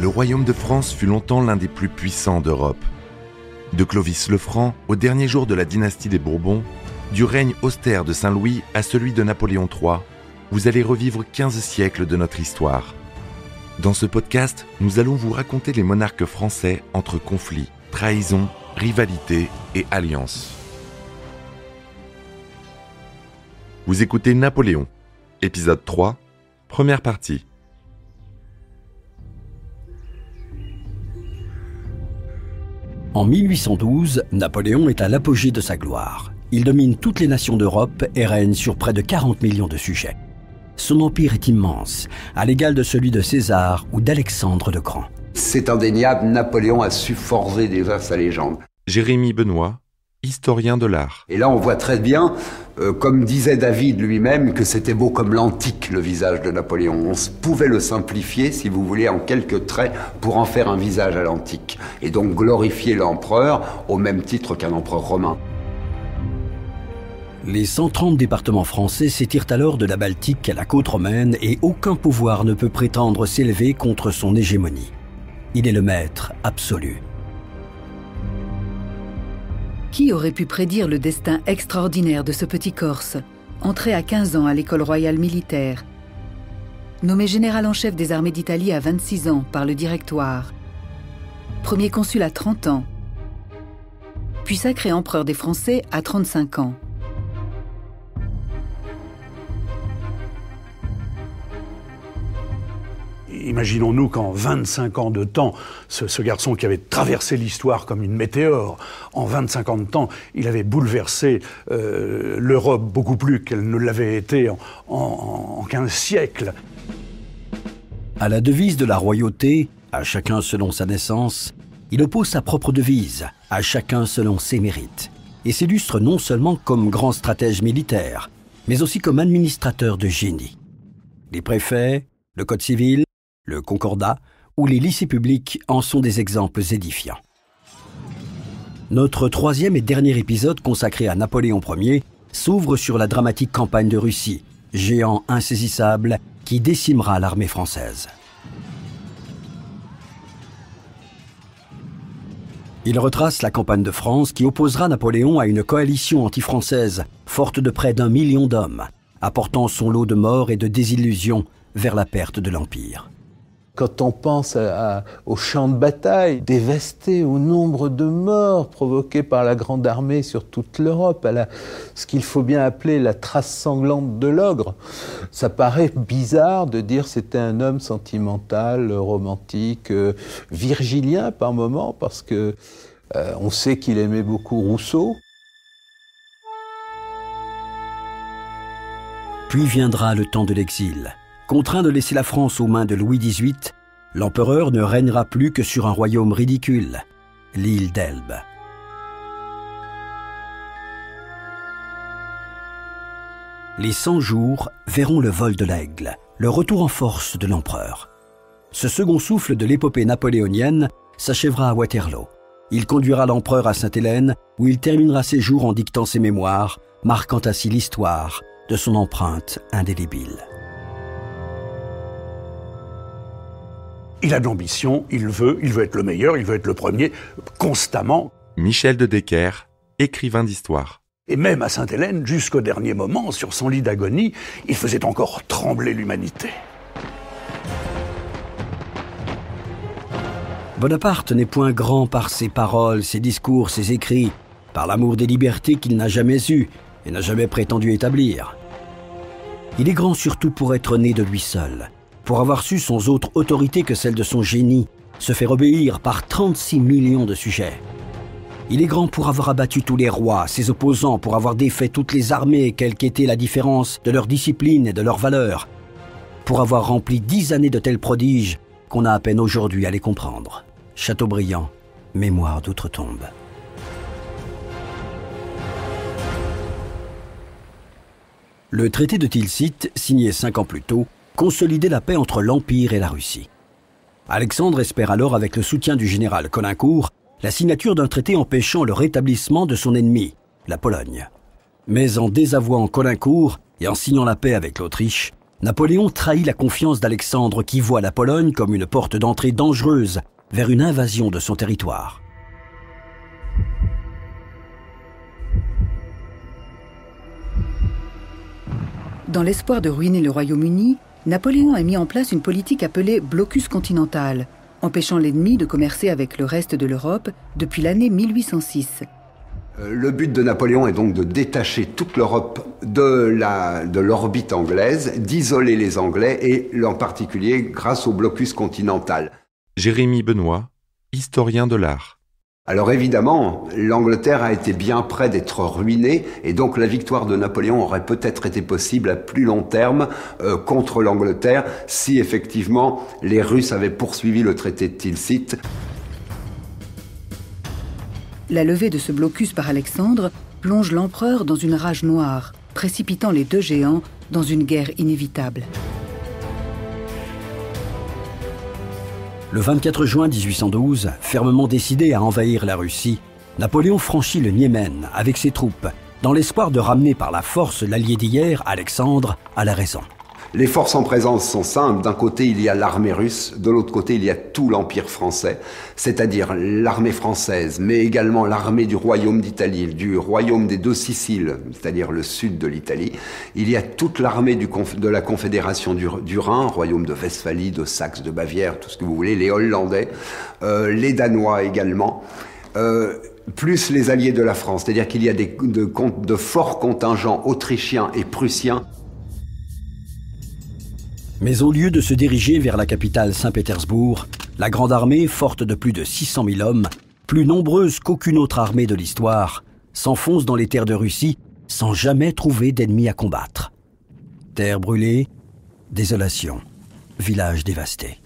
Le royaume de France fut longtemps l'un des plus puissants d'Europe. De Clovis le Franc au dernier jour de la dynastie des Bourbons, du règne austère de Saint-Louis à celui de Napoléon III, vous allez revivre 15 siècles de notre histoire. Dans ce podcast, nous allons vous raconter les monarques français entre conflits, trahisons, rivalités et alliances. Vous écoutez Napoléon, épisode 3, première partie. En 1812, Napoléon est à l'apogée de sa gloire. Il domine toutes les nations d'Europe et règne sur près de 40 millions de sujets. Son empire est immense, à l'égal de celui de César ou d'Alexandre le Grand. C'est indéniable, Napoléon a su forger déjà sa légende. Jérémie Benoît, historien de l'art. Et là, on voit très bien, comme disait David lui-même, que c'était beau comme l'antique, le visage de Napoléon. On pouvait le simplifier, si vous voulez, en quelques traits, pour en faire un visage à l'antique. Et donc glorifier l'empereur au même titre qu'un empereur romain. Les 130 départements français s'étirent alors de la Baltique à la côte romaine et aucun pouvoir ne peut prétendre s'élever contre son hégémonie. Il est le maître absolu. Qui aurait pu prédire le destin extraordinaire de ce petit Corse, entré à 15 ans à l'école royale militaire, nommé général en chef des armées d'Italie à 26 ans par le Directoire, premier consul à 30 ans, puis sacré empereur des Français à 35 ans. Imaginons-nous qu'en 25 ans de temps, ce garçon qui avait traversé l'histoire comme une météore, en 25 ans de temps, il avait bouleversé l'Europe beaucoup plus qu'elle ne l'avait été en 15 siècles. À la devise de la royauté, à chacun selon sa naissance, il oppose sa propre devise, à chacun selon ses mérites, et s'illustre non seulement comme grand stratège militaire, mais aussi comme administrateur de génie. Les préfets, le code civil, le concordat ou les lycées publics en sont des exemples édifiants. Notre troisième et dernier épisode consacré à Napoléon Ier s'ouvre sur la dramatique campagne de Russie, géant insaisissable qui décimera l'armée française. Il retrace la campagne de France qui opposera Napoléon à une coalition anti-française forte de près d'1 million d'hommes, apportant son lot de morts et de désillusions vers la perte de l'Empire. Quand on pense aux champs de bataille dévastés, au nombre de morts provoqués par la Grande Armée sur toute l'Europe, à ce qu'il faut bien appeler la trace sanglante de l'ogre, ça paraît bizarre de dire que c'était un homme sentimental, romantique, virgilien par moments, parce que on sait qu'il aimait beaucoup Rousseau. Puis viendra le temps de l'exil. Contraint de laisser la France aux mains de Louis XVIII, l'empereur ne régnera plus que sur un royaume ridicule, l'île d'Elbe. Les 100 jours verront le vol de l'aigle, le retour en force de l'empereur. Ce second souffle de l'épopée napoléonienne s'achèvera à Waterloo. Il conduira l'empereur à Sainte-Hélène, où il terminera ses jours en dictant ses mémoires, marquant ainsi l'histoire de son empreinte indélébile. Il a de l'ambition, il veut être le meilleur, il veut être le premier, constamment. Michel de Decker, écrivain d'histoire. Et même à Sainte-Hélène, jusqu'au dernier moment, sur son lit d'agonie, il faisait encore trembler l'humanité. Bonaparte n'est point grand par ses paroles, ses discours, ses écrits, par l'amour des libertés qu'il n'a jamais eues et n'a jamais prétendu établir. Il est grand surtout pour être né de lui seul, pour avoir su sans autre autorité que celle de son génie, se faire obéir par 36 millions de sujets. Il est grand pour avoir abattu tous les rois, ses opposants, pour avoir défait toutes les armées, quelle qu'était la différence de leur discipline et de leur valeur, pour avoir rempli 10 années de tels prodiges qu'on a à peine aujourd'hui à les comprendre. Chateaubriand, Mémoire d'outre-tombe. Le traité de Tilsit, signé 5 ans plus tôt, consolidait la paix entre l'Empire et la Russie. Alexandre espère alors, avec le soutien du général Caulaincourt, la signature d'un traité empêchant le rétablissement de son ennemi, la Pologne. Mais en désavouant Caulaincourt et en signant la paix avec l'Autriche, Napoléon trahit la confiance d'Alexandre qui voit la Pologne comme une porte d'entrée dangereuse vers une invasion de son territoire. Dans l'espoir de ruiner le Royaume-Uni, Napoléon a mis en place une politique appelée blocus continental, empêchant l'ennemi de commercer avec le reste de l'Europe depuis l'année 1806. Le but de Napoléon est donc de détacher toute l'Europe de l'orbite anglaise, d'isoler les Anglais et en particulier grâce au blocus continental. Jérémie Benoît, historien de l'art. Alors évidemment, l'Angleterre a été bien près d'être ruinée et donc la victoire de Napoléon aurait peut-être été possible à plus long terme contre l'Angleterre si effectivement les Russes avaient poursuivi le traité de Tilsit. La levée de ce blocus par Alexandre plonge l'empereur dans une rage noire, précipitant les deux géants dans une guerre inévitable. Le 24 juin 1812, fermement décidé à envahir la Russie, Napoléon franchit le Niémen avec ses troupes, dans l'espoir de ramener par la force l'allié d'hier, Alexandre, à la raison. Les forces en présence sont simples. D'un côté, il y a l'armée russe, de l'autre côté, il y a tout l'Empire français, c'est-à-dire l'armée française, mais également l'armée du Royaume d'Italie, du Royaume des Deux Siciles, c'est-à-dire le sud de l'Italie. Il y a toute l'armée de la Confédération du Rhin, Royaume de Westphalie, de Saxe, de Bavière, tout ce que vous voulez, les Hollandais, les Danois également. Plus les alliés de la France, c'est-à-dire qu'il y a de forts contingents autrichiens et prussiens. Mais au lieu de se diriger vers la capitale Saint-Pétersbourg, la grande armée, forte de plus de 600 000 hommes, plus nombreuse qu'aucune autre armée de l'histoire, s'enfonce dans les terres de Russie sans jamais trouver d'ennemis à combattre. Terres brûlées, désolation, villages dévastés.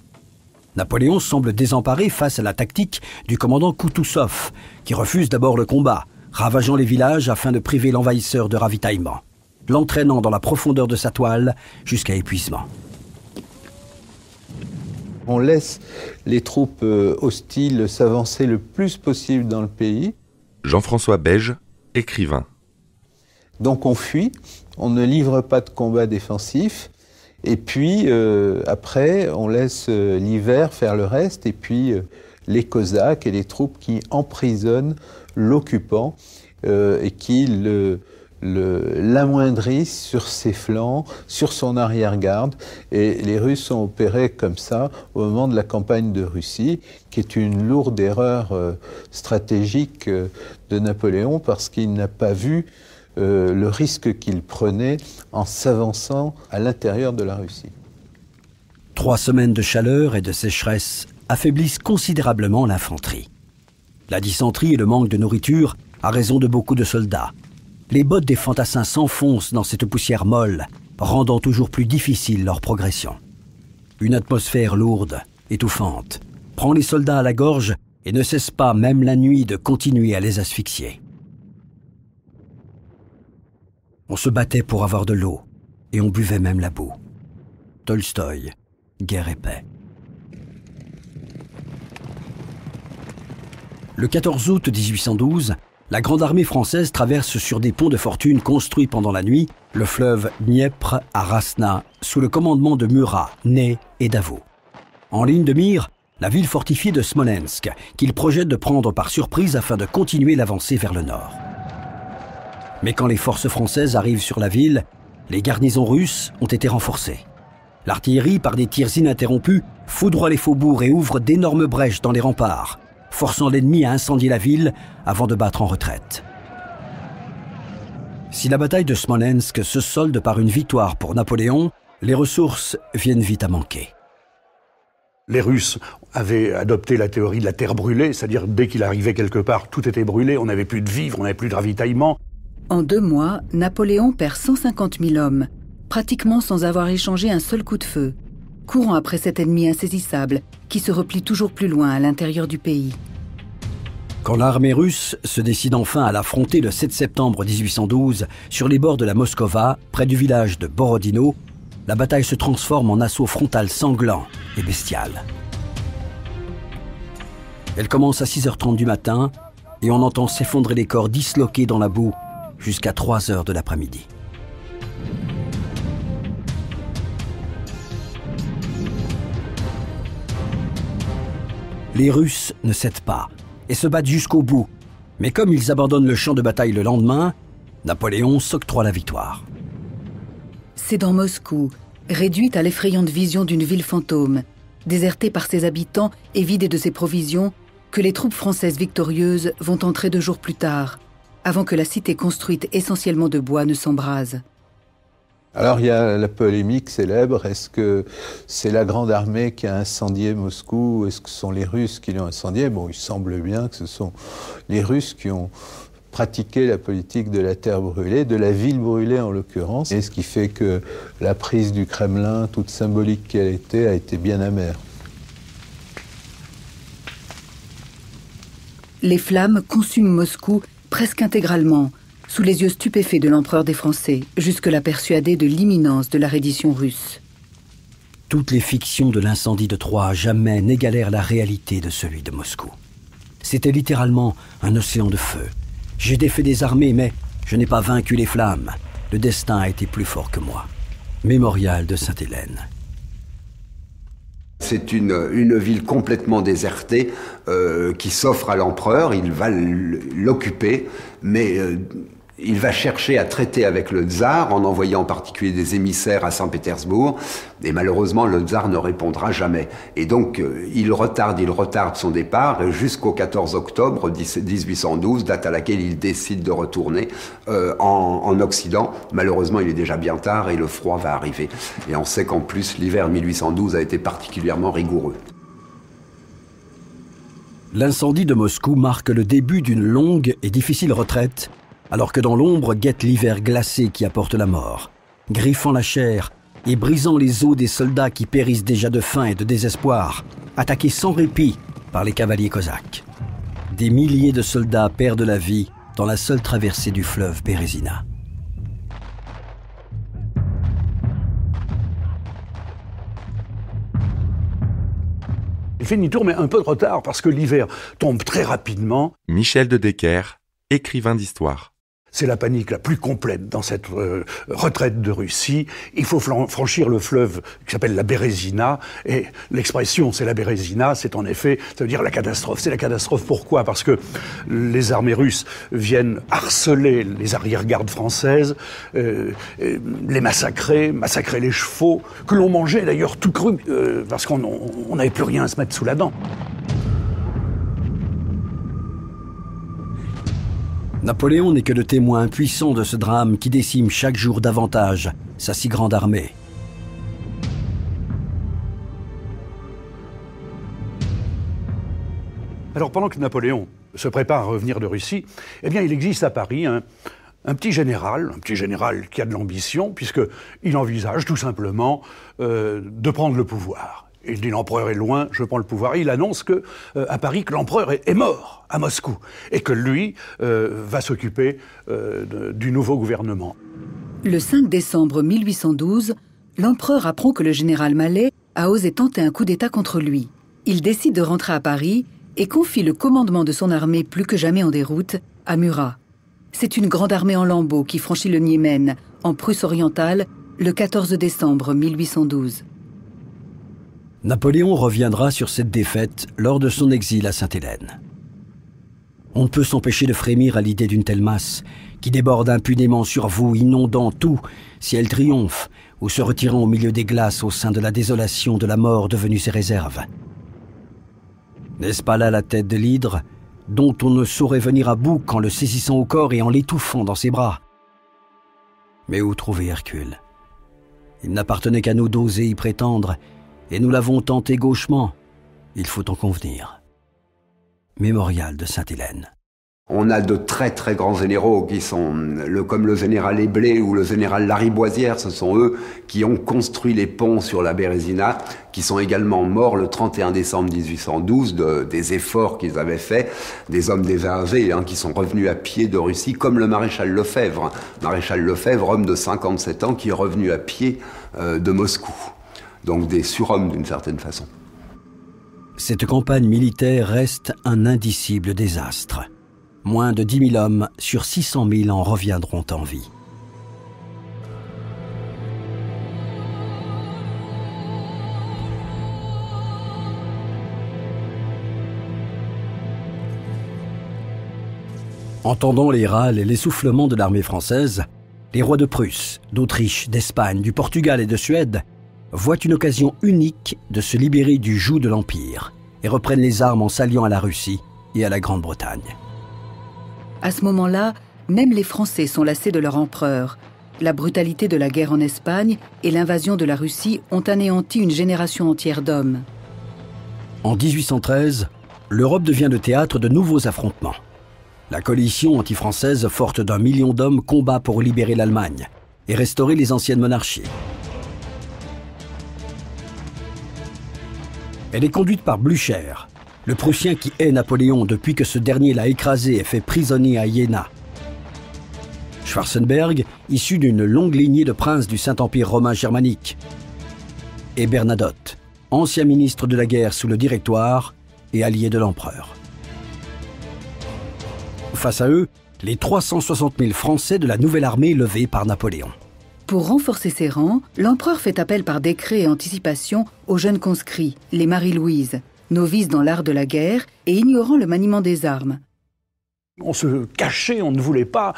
Napoléon semble désemparé face à la tactique du commandant Koutousov, qui refuse d'abord le combat, ravageant les villages afin de priver l'envahisseur de ravitaillement, l'entraînant dans la profondeur de sa toile jusqu'à épuisement. On laisse les troupes hostiles s'avancer le plus possible dans le pays. Jean-François Beige, écrivain. Donc on fuit, on ne livre pas de combat défensif. Et puis après, on laisse l'hiver faire le reste. Et puis les Cosaques et les troupes qui emprisonnent l'occupant et qui l'amoindrissent sur ses flancs, sur son arrière-garde. Et les Russes ont opéré comme ça au moment de la campagne de Russie, qui est une lourde erreur stratégique de Napoléon, parce qu'il n'a pas vu le risque qu'il prenait en s'avançant à l'intérieur de la Russie. 3 semaines de chaleur et de sécheresse affaiblissent considérablement l'infanterie. La dysenterie et le manque de nourriture a raison de beaucoup de soldats. Les bottes des fantassins s'enfoncent dans cette poussière molle, rendant toujours plus difficile leur progression. Une atmosphère lourde, étouffante, prend les soldats à la gorge et ne cesse pas, même la nuit, de continuer à les asphyxier. On se battait pour avoir de l'eau, et on buvait même la boue. Tolstoï, Guerre et paix. Le 14 août 1812, la grande armée française traverse sur des ponts de fortune construits pendant la nuit le fleuve Dniepr à Rasna, sous le commandement de Murat, Ney et Davout. En ligne de mire, la ville fortifiée de Smolensk, qu'il projette de prendre par surprise afin de continuer l'avancée vers le nord. Mais quand les forces françaises arrivent sur la ville, les garnisons russes ont été renforcées. L'artillerie, par des tirs ininterrompus, foudroie les faubourgs et ouvre d'énormes brèches dans les remparts, forçant l'ennemi à incendier la ville avant de battre en retraite. Si la bataille de Smolensk se solde par une victoire pour Napoléon, les ressources viennent vite à manquer. Les Russes avaient adopté la théorie de la terre brûlée, c'est-à-dire dès qu'il arrivait quelque part, tout était brûlé, on n'avait plus de vivres, on n'avait plus de ravitaillement. En 2 mois, Napoléon perd 150 000 hommes, pratiquement sans avoir échangé un seul coup de feu, courant après cet ennemi insaisissable qui se replie toujours plus loin à l'intérieur du pays. Quand l'armée russe se décide enfin à l'affronter le 7 septembre 1812 sur les bords de la Moskova, près du village de Borodino, la bataille se transforme en assaut frontal sanglant et bestial. Elle commence à 6h30 du matin et on entend s'effondrer les corps disloqués dans la boue jusqu'à 3h de l'après-midi. Les Russes ne cèdent pas et se battent jusqu'au bout. Mais comme ils abandonnent le champ de bataille le lendemain, Napoléon s'octroie la victoire. C'est dans Moscou, réduite à l'effrayante vision d'une ville fantôme, désertée par ses habitants et vidée de ses provisions, que les troupes françaises victorieuses vont entrer 2 jours plus tard, avant que la cité construite essentiellement de bois ne s'embrase. Alors il y a la polémique célèbre, est-ce que c'est la Grande Armée qui a incendié Moscou, est-ce que ce sont les Russes qui l'ont incendié? Bon, il semble bien que ce sont les Russes qui ont pratiqué la politique de la terre brûlée, de la ville brûlée en l'occurrence, et ce qui fait que la prise du Kremlin, toute symbolique qu'elle était, a été bien amère. Les flammes consument Moscou presque intégralement, sous les yeux stupéfaits de l'empereur des Français, jusque-là persuadé de l'imminence de la reddition russe. Toutes les fictions de l'incendie de Troie jamais n'égalèrent la réalité de celui de Moscou. C'était littéralement un océan de feu. J'ai défait des armées, mais je n'ai pas vaincu les flammes. Le destin a été plus fort que moi. Mémorial de Sainte-Hélène. C'est une ville complètement désertée qui s'offre à l'empereur. Il va l'occuper, mais il va chercher à traiter avec le tsar en envoyant en particulier des émissaires à Saint-Pétersbourg. Et malheureusement, le tsar ne répondra jamais. Et donc, il retarde son départ jusqu'au 14 octobre 1812, date à laquelle il décide de retourner en Occident. Malheureusement, il est déjà bien tard et le froid va arriver. Et on sait qu'en plus, l'hiver 1812 a été particulièrement rigoureux. L'incendie de Moscou marque le début d'une longue et difficile retraite, alors que dans l'ombre guette l'hiver glacé qui apporte la mort, griffant la chair et brisant les os des soldats qui périssent déjà de faim et de désespoir, attaqués sans répit par les cavaliers cosaques. Des milliers de soldats perdent la vie dans la seule traversée du fleuve Bérésina. Il fait demi-tour, mais un peu de retard, parce que l'hiver tombe très rapidement. Michel de Decker, écrivain d'histoire. C'est la panique la plus complète dans cette retraite de Russie. Il faut franchir le fleuve qui s'appelle la Bérésina. Et l'expression, c'est la Bérésina, c'est en effet, ça veut dire la catastrophe. C'est la catastrophe pourquoi? Parce que les armées russes viennent harceler les arrière-gardes françaises, les massacrer les chevaux, que l'on mangeait d'ailleurs tout cru, parce qu'on n'avait plus rien à se mettre sous la dent. Napoléon n'est que le témoin impuissant de ce drame qui décime chaque jour davantage sa si grande armée. Alors pendant que Napoléon se prépare à revenir de Russie, eh bien il existe à Paris un petit général qui a de l'ambition, puisqu'il envisage tout simplement de prendre le pouvoir. Il dit l'empereur est loin, je prends le pouvoir. Et il annonce à Paris que l'empereur est mort à Moscou et que lui va s'occuper du nouveau gouvernement. Le 5 décembre 1812, l'empereur apprend que le général Malet a osé tenter un coup d'État contre lui. Il décide de rentrer à Paris et confie le commandement de son armée plus que jamais en déroute à Murat. C'est une grande armée en lambeaux qui franchit le Niémen, en Prusse orientale, le 14 décembre 1812. Napoléon reviendra sur cette défaite lors de son exil à Sainte-Hélène. On ne peut s'empêcher de frémir à l'idée d'une telle masse qui déborde impunément sur vous, inondant tout, si elle triomphe ou se retirant au milieu des glaces au sein de la désolation de la mort devenue ses réserves. N'est-ce pas là la tête de l'hydre, dont on ne saurait venir à bout qu'en le saisissant au corps et en l'étouffant dans ses bras? Mais où trouver Hercule? Il n'appartenait qu'à nous d'oser y prétendre, et nous l'avons tenté gauchement, il faut en convenir. Mémorial de Sainte-Hélène. On a de très très grands généraux qui sont comme le général Éblé ou le général Lariboisière. Ce sont eux qui ont construit les ponts sur la Bérésina, qui sont également morts le 31 décembre 1812 des efforts qu'ils avaient faits, des hommes désarmés qui sont revenus à pied de Russie, comme le maréchal Lefebvre. Maréchal Lefebvre, homme de 57 ans, qui est revenu à pied de Moscou. Donc des surhommes d'une certaine façon. Cette campagne militaire reste un indicible désastre. Moins de 10 000 hommes sur 600 000 en reviendront en vie. Entendant les râles et l'essoufflement de l'armée française, les rois de Prusse, d'Autriche, d'Espagne, du Portugal et de Suède voient une occasion unique de se libérer du joug de l'Empire et reprennent les armes en s'alliant à la Russie et à la Grande-Bretagne. À ce moment-là, même les Français sont lassés de leur empereur. La brutalité de la guerre en Espagne et l'invasion de la Russie ont anéanti une génération entière d'hommes. En 1813, l'Europe devient le théâtre de nouveaux affrontements. La coalition anti-française, forte d'1 million d'hommes, combat pour libérer l'Allemagne et restaurer les anciennes monarchies. Elle est conduite par Blücher, le Prussien qui hait Napoléon depuis que ce dernier l'a écrasé et fait prisonnier à Iéna. Schwarzenberg, issu d'une longue lignée de princes du Saint-Empire romain germanique. Et Bernadotte, ancien ministre de la guerre sous le Directoire et allié de l'empereur. Face à eux, les 360 000 Français de la nouvelle armée levée par Napoléon. Pour renforcer ses rangs, l'empereur fait appel par décret et anticipation aux jeunes conscrits, les Marie-Louise, novices dans l'art de la guerre et ignorant le maniement des armes. On se cachait, on ne voulait pas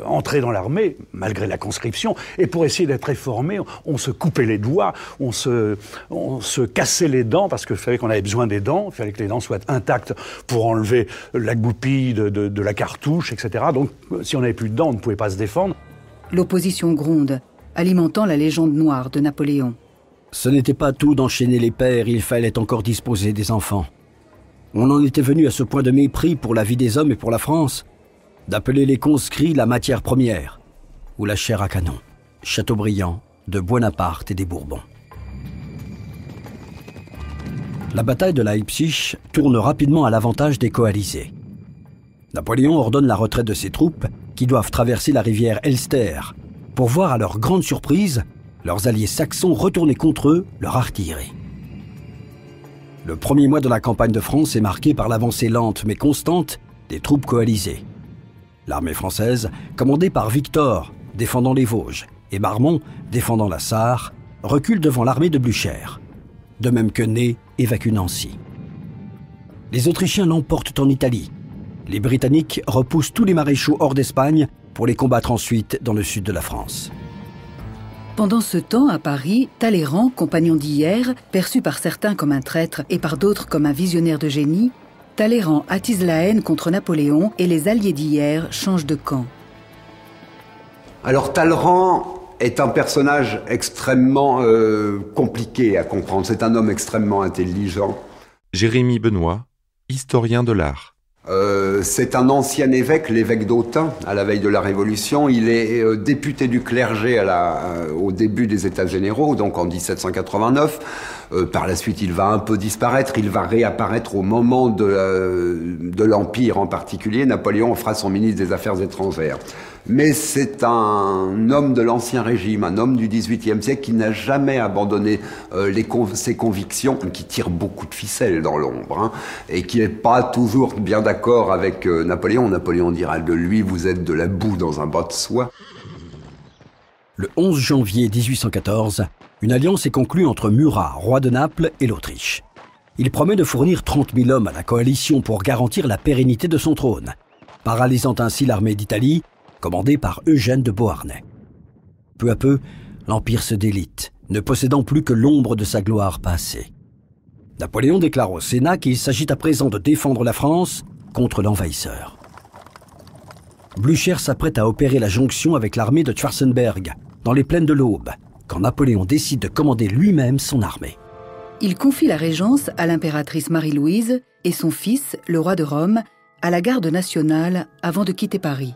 entrer dans l'armée, malgré la conscription. Et pour essayer d'être réformé, on se coupait les doigts, on se cassait les dents, parce qu'il fallait qu'on avait besoin des dents, il fallait que les dents soient intactes pour enlever la goupille de la cartouche, etc. Donc, si on n'avait plus de dents, on ne pouvait pas se défendre. L'opposition gronde, alimentant la légende noire de Napoléon. Ce n'était pas tout d'enchaîner les pères, il fallait encore disposer des enfants. On en était venu à ce point de mépris pour la vie des hommes et pour la France, d'appeler les conscrits la matière première, ou la chair à canon, Chateaubriand, de Buonaparte et des Bourbons. La bataille de Leipzig tourne rapidement à l'avantage des coalisés. Napoléon ordonne la retraite de ses troupes, qui doivent traverser la rivière Elster, pour voir à leur grande surprise leurs alliés saxons retourner contre eux leur artillerie. Le premier mois de la campagne de France est marqué par l'avancée lente mais constante des troupes coalisées. L'armée française, commandée par Victor, défendant les Vosges, et Marmont, défendant la Sarre, recule devant l'armée de Blücher, de même que Ney évacue Nancy. Les Autrichiens l'emportent en Italie. Les Britanniques repoussent tous les maréchaux hors d'Espagne pour les combattre ensuite dans le sud de la France. Pendant ce temps, à Paris, Talleyrand, compagnon d'hier, perçu par certains comme un traître et par d'autres comme un visionnaire de génie, Talleyrand attise la haine contre Napoléon et les alliés d'hier changent de camp. Alors Talleyrand est un personnage extrêmement compliqué à comprendre. C'est un homme extrêmement intelligent. Jérémie Benoît, historien de l'art. C'est un ancien évêque, l'évêque d'Autun, à la veille de la Révolution. Il est député du clergé au début des États généraux, donc en 1789. Par la suite, il va un peu disparaître. Il va réapparaître au moment de l'Empire en particulier. Napoléon fera son ministre des Affaires étrangères. Mais c'est un homme de l'Ancien Régime, un homme du XVIIIe siècle qui n'a jamais abandonné ses convictions, qui tire beaucoup de ficelles dans l'ombre, hein, et qui n'est pas toujours bien d'accord avec Napoléon. Napoléon dira de lui, vous êtes de la boue dans un bas de soie. Le 11 janvier 1814, une alliance est conclue entre Murat, roi de Naples, et l'Autriche. Il promet de fournir 30 000 hommes à la coalition pour garantir la pérennité de son trône, paralysant ainsi l'armée d'Italie, commandée par Eugène de Beauharnais. Peu à peu, l'Empire se délite, ne possédant plus que l'ombre de sa gloire passée. Napoléon déclare au Sénat qu'il s'agit à présent de défendre la France contre l'envahisseur. Blücher s'apprête à opérer la jonction avec l'armée de Schwarzenberg, dans les plaines de l'Aube, quand Napoléon décide de commander lui-même son armée. Il confie la régence à l'impératrice Marie-Louise et son fils, le roi de Rome, à la garde nationale avant de quitter Paris.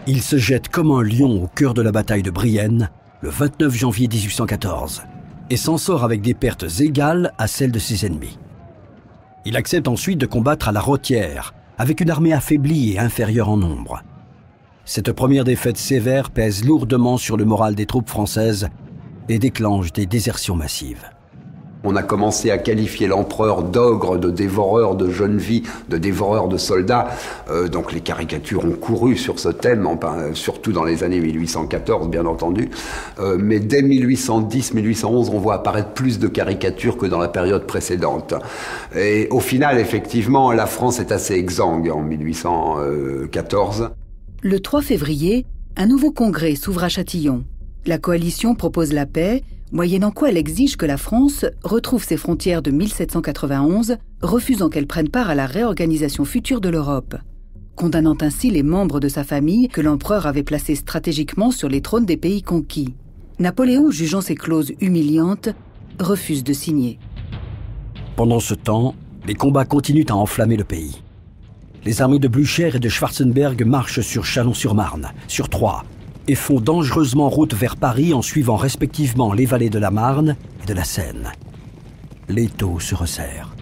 Il se jette comme un lion au cœur de la bataille de Brienne, le 29 janvier 1814, et s'en sort avec des pertes égales à celles de ses ennemis. Il accepte ensuite de combattre à la Rothière, avec une armée affaiblie et inférieure en nombre. Cette première défaite sévère pèse lourdement sur le moral des troupes françaises et déclenche des désertions massives. On a commencé à qualifier l'empereur d'ogre, de dévoreur de jeunes vies, de dévoreur de soldats. Donc les caricatures ont couru sur ce thème, surtout dans les années 1814, bien entendu. Mais dès 1810-1811, on voit apparaître plus de caricatures que dans la période précédente. Et au final, effectivement, la France est assez exsangue en 1814. Le 3 février, un nouveau congrès s'ouvre à Châtillon. La coalition propose la paix, moyennant quoi elle exige que la France retrouve ses frontières de 1791, refusant qu'elle prenne part à la réorganisation future de l'Europe, condamnant ainsi les membres de sa famille que l'empereur avait placés stratégiquement sur les trônes des pays conquis. Napoléon, jugeant ces clauses humiliantes, refuse de signer. Pendant ce temps, les combats continuent à enflammer le pays. Les armées de Blücher et de Schwarzenberg marchent sur Chalon-sur-Marne, sur Troyes, et font dangereusement route vers Paris en suivant respectivement les vallées de la Marne et de la Seine. L'étau se resserre.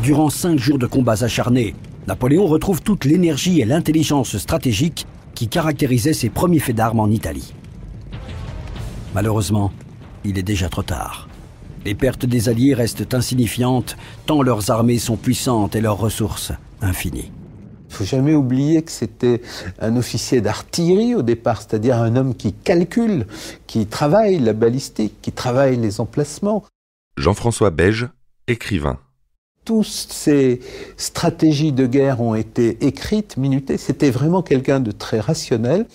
Durant 5 jours de combats acharnés, Napoléon retrouve toute l'énergie et l'intelligence stratégique qui caractérisaient ses premiers faits d'armes en Italie. Malheureusement, il est déjà trop tard. Les pertes des Alliés restent insignifiantes, tant leurs armées sont puissantes et leurs ressources infinies. Il ne faut jamais oublier que c'était un officier d'artillerie au départ, c'est-à-dire un homme qui calcule, qui travaille la balistique, qui travaille les emplacements. Jean-François Beige, écrivain. Toutes ces stratégies de guerre ont été écrites, minutées. C'était vraiment quelqu'un de très rationnel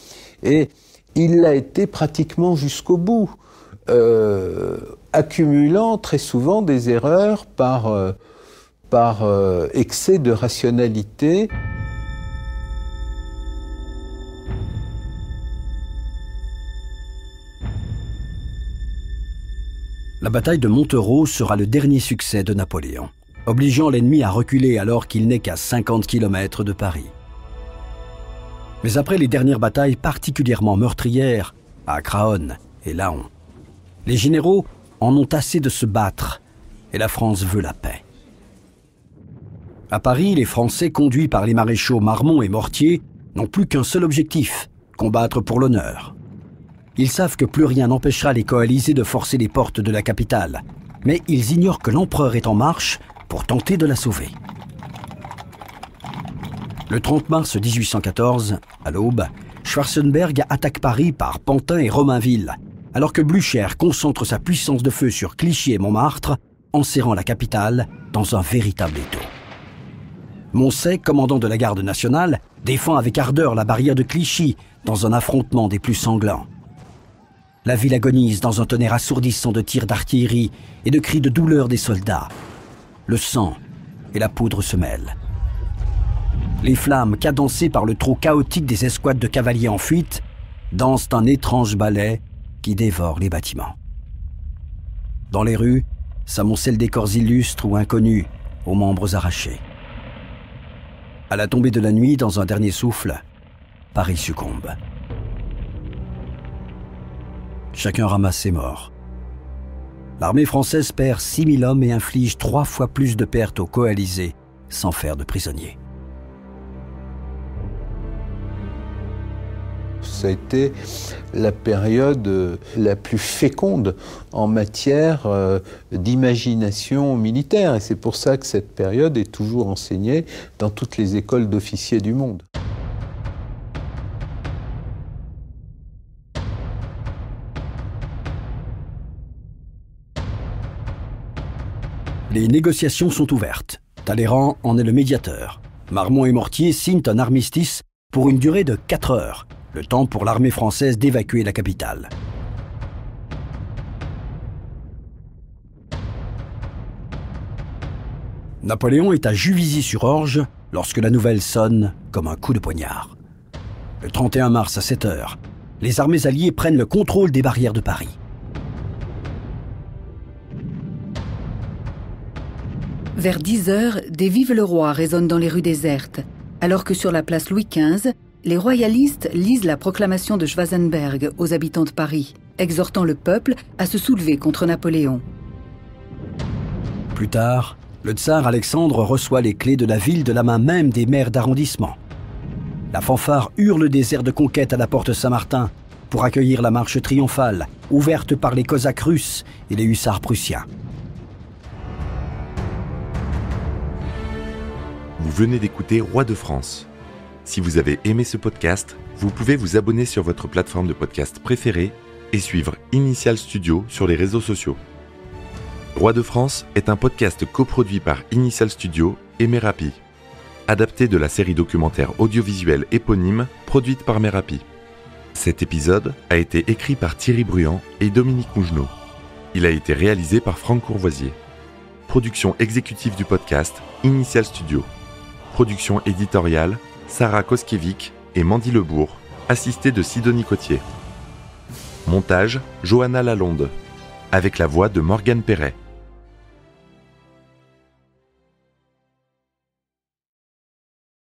et il l'a été pratiquement jusqu'au bout, accumulant très souvent des erreurs par excès de rationalité. La bataille de Montereau sera le dernier succès de Napoléon, obligeant l'ennemi à reculer alors qu'il n'est qu'à 50 km de Paris. Mais après les dernières batailles particulièrement meurtrières, à Craonne et Laon, les généraux en ont assez de se battre et la France veut la paix. À Paris, les Français, conduits par les maréchaux Marmont et Mortier, n'ont plus qu'un seul objectif, combattre pour l'honneur. Ils savent que plus rien n'empêchera les coalisés de forcer les portes de la capitale, mais ils ignorent que l'empereur est en marche pour tenter de la sauver. Le 30 mars 1814, à l'aube, Schwarzenberg attaque Paris par Pantin et Romainville, alors que Blücher concentre sa puissance de feu sur Clichy et Montmartre, enserrant la capitale dans un véritable étau. Moncey, commandant de la garde nationale, défend avec ardeur la barrière de Clichy dans un affrontement des plus sanglants. La ville agonise dans un tonnerre assourdissant de tirs d'artillerie et de cris de douleur des soldats. Le sang et la poudre se mêlent. Les flammes, cadencées par le trot chaotique des escouades de cavaliers en fuite, dansent un étrange ballet qui dévore les bâtiments. Dans les rues, s'amoncellent des corps illustres ou inconnus, aux membres arrachés. À la tombée de la nuit, dans un dernier souffle, Paris succombe. Chacun ramasse ses morts. L'armée française perd 6 000 hommes et inflige 3 fois plus de pertes aux coalisés, sans faire de prisonniers. Ça a été la période la plus féconde en matière d'imagination militaire. Et c'est pour ça que cette période est toujours enseignée dans toutes les écoles d'officiers du monde. Les négociations sont ouvertes. Talleyrand en est le médiateur. Marmont et Mortier signent un armistice pour une durée de 4 heures, le temps pour l'armée française d'évacuer la capitale. Napoléon est à Juvisy-sur-Orge lorsque la nouvelle sonne comme un coup de poignard. Le 31 mars à 7 heures, les armées alliées prennent le contrôle des barrières de Paris. Vers 10 heures, des Vive le roi résonnent dans les rues désertes, alors que sur la place Louis XV, les royalistes lisent la proclamation de Schwarzenberg aux habitants de Paris, exhortant le peuple à se soulever contre Napoléon. Plus tard, le tsar Alexandre reçoit les clés de la ville de la main même des maires d'arrondissement. La fanfare hurle des airs de conquête à la porte Saint-Martin pour accueillir la marche triomphale, ouverte par les cosaques russes et les hussards prussiens. Vous venez d'écouter Roi de France. Si vous avez aimé ce podcast, vous pouvez vous abonner sur votre plateforme de podcast préférée et suivre Initial Studio sur les réseaux sociaux. Roi de France est un podcast coproduit par Initial Studio et Merapi, adapté de la série documentaire audiovisuelle éponyme produite par Merapi. Cet épisode a été écrit par Thierry Bruand et Dominique Mougenot. Il a été réalisé par Franck Courvoisier. Production exécutive du podcast, Initial Studio. Production éditoriale, Sarah Koskiewicz et Mandy Lebourg, assistée de Sidonie Cotier. Montage, Johanna Lalonde, avec la voix de Morgane Perret.